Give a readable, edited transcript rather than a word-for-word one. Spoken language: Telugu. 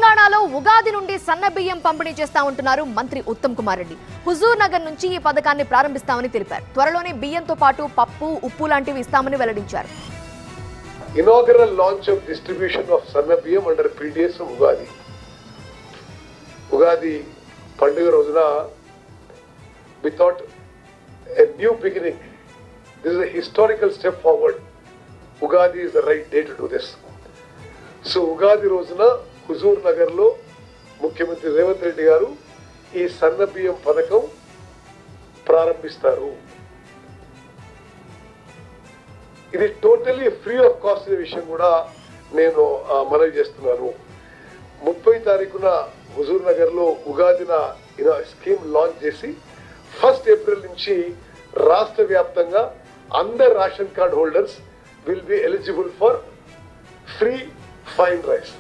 తెలంగాణలో ఉగాది నుండి సన్న బియ్యం పంపిణీ చేస్తా ఉంటున్నారు మంత్రి ఉత్తమ్ కుమార్ రెడ్డి. హుజూర్ నగర్ నుంచి ఈ పథకాన్ని ప్రారంభిస్తామని తెలిపారు. త్వరలోనే బియ్యంతో పాటు పప్పు, ఉప్పు లాంటివి ఇస్తామని వెల్లడించారు. Inaugural launch of distribution of సన్న బియ్యం అండర్ PDS ఉగాది. ఉగాది పండుగ రోజున we thought a new beginning. This is a historical step forward. Ugadi is the right day to do this. So Ugadi రోజున హుజూర్ నగర్ లో ముఖ్యమంత్రి రేవంత్ రెడ్డి గారు ఈ సన్న బియ్యం పథకం ప్రారంభిస్తారు. ఇది టోటలీ ఫ్రీ ఆఫ్ కాస్ట్ అనే విషయం కూడా నేను మనవి చేస్తున్నాను. 30 తారీఖున హుజూర్ నగర్ లో ఉగాదిన స్కీమ్ లాంచ్ చేసి 1 ఏప్రిల్ నుంచి రాష్ట్ర వ్యాప్తంగా అందరు ration card holders will be eligible for free fine rice.